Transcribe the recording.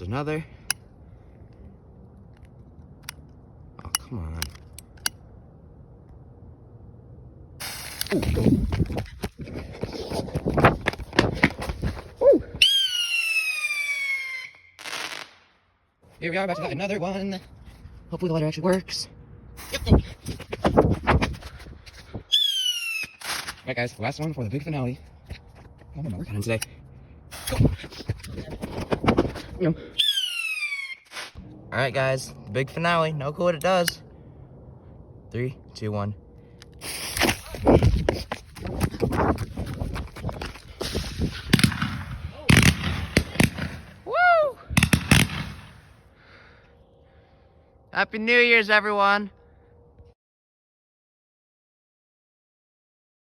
Another. Oh, come on. Ooh. Ooh. Here we are, about to get another one. Hopefully the lighter actually works. Yep. Alright guys, last one for the big finale. What am I working on today? Go. Alright guys, big finale. No clue what it does. 3, 2, 1. Woo! Happy New Year's, everyone!